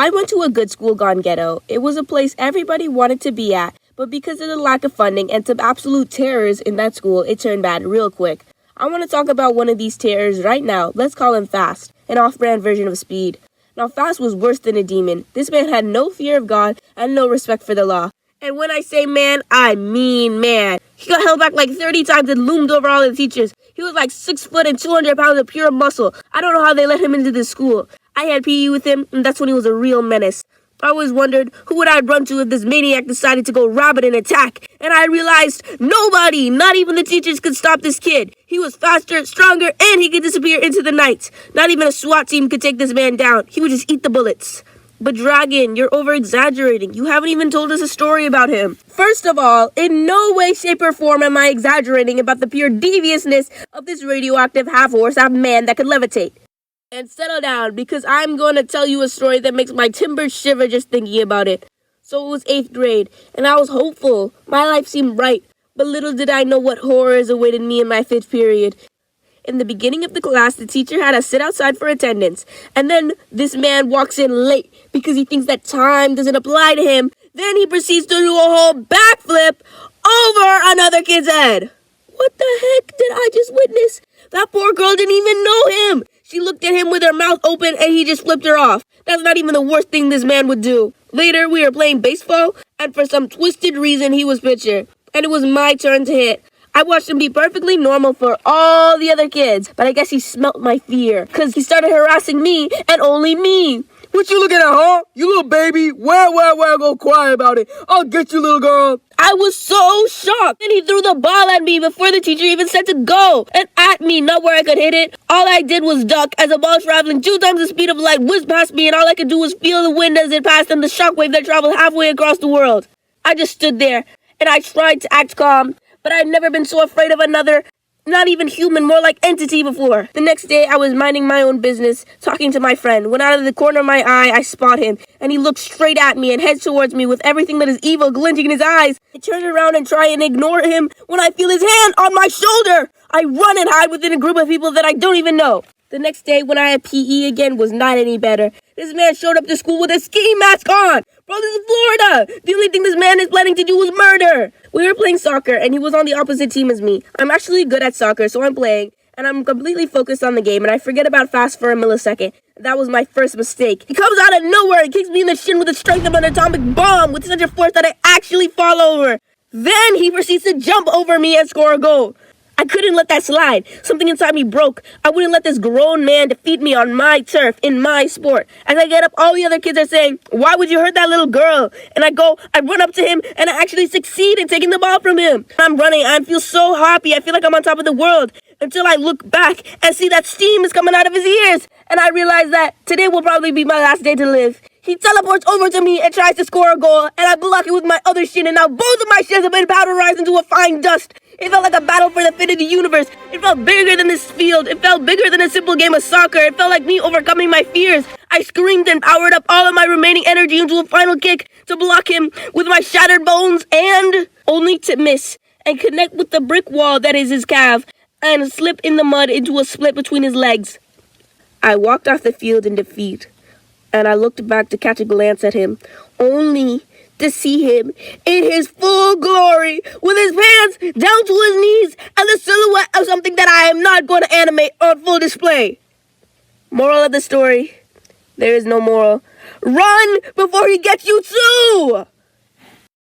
I went to a good school gone ghetto. It was a place everybody wanted to be at, but because of the lack of funding and some absolute terrors in that school, it turned bad real quick. I want to talk about one of these terrors right now. Let's call him Fast, an off-brand version of Speed. Now, Fast was worse than a demon. This man had no fear of God and no respect for the law. And when I say man, I mean man. He got held back like 30 times and loomed over all the teachers. He was like 6 foot and 200 pounds of pure muscle. I don't know how they let him into this school. I had PE with him, and that's when he was a real menace. I always wondered, who would I run to if this maniac decided to go rabid and attack? And I realized, nobody, not even the teachers, could stop this kid. He was faster, stronger, and he could disappear into the night. Not even a SWAT team could take this man down. He would just eat the bullets. But Dragon, you're over-exaggerating. You haven't even told us a story about him. First of all, in no way, shape, or form am I exaggerating about the pure deviousness of this radioactive half-horse, half-man that could levitate. And settle down, because I'm going to tell you a story that makes my timbers shiver just thinking about it. So it was 8th grade, and I was hopeful. My life seemed bright, but little did I know what horrors awaited me in my 5th period. In the beginning of the class, the teacher had us sit outside for attendance, and then this man walks in late because he thinks that time doesn't apply to him. Then he proceeds to do a whole backflip over another kid's head. What the heck did I just witness? That poor girl didn't even know him. She looked at him with her mouth open and he just flipped her off. That's not even the worst thing this man would do. Later, we were playing baseball, and for some twisted reason, he was pitcher, and it was my turn to hit. I watched him be perfectly normal for all the other kids, but I guess he smelt my fear, because he started harassing me, and only me. What you looking at, huh? You little baby. Where, go cry about it. I'll get you, little girl. I was so shocked. Then he threw the ball at me before the teacher even said to go. And at me, not where I could hit it. All I did was duck as a ball traveling 2 times the speed of light whizzed past me, and all I could do was feel the wind as it passed and the shockwave that traveled halfway across the world. I just stood there, and I tried to act calm, but I'd never been so afraid of another, not even human, more like entity before. The next day, I was minding my own business, talking to my friend, when out of the corner of my eye, I spot him, and he looked straight at me and heads towards me with everything that is evil glinting in his eyes. I turn around and try and ignore him when I feel his hand on my shoulder. I run and hide within a group of people that I don't even know. The next day, when I had PE again, was not any better. This man showed up to school with a ski mask on. Bro, this is Florida. The only thing this man is planning to do is murder. We were playing soccer, and he was on the opposite team as me. I'm actually good at soccer, so I'm playing, and I'm completely focused on the game, and I forget about Fast for a millisecond. That was my first mistake. He comes out of nowhere and kicks me in the shin with the strength of an atomic bomb with such a force that I actually fall over. Then he proceeds to jump over me and score a goal. I couldn't let that slide. Something inside me broke. I wouldn't let this grown man defeat me on my turf, in my sport. As I get up, all the other kids are saying, "Why would you hurt that little girl?" And I run up to him, and I actually succeed in taking the ball from him. I'm running, I feel so happy. I feel like I'm on top of the world. Until I look back and see that steam is coming out of his ears. And I realize that today will probably be my last day to live. He teleports over to me and tries to score a goal, and I block it with my other shin, and now both of my shins have been powderized into a fine dust. It felt like a battle for the fate of the universe. It felt bigger than this field. It felt bigger than a simple game of soccer. It felt like me overcoming my fears. I screamed and powered up all of my remaining energy into a final kick to block him with my shattered bones, and only to miss and connect with the brick wall that is his calf and slip in the mud into a split between his legs. I walked off the field in defeat, and I looked back to catch a glance at him, only to see him in his full glory, with his pants down to his knees and the silhouette of something that I am not going to animate on full display. Moral of the story, there is no moral. Run before he gets you too!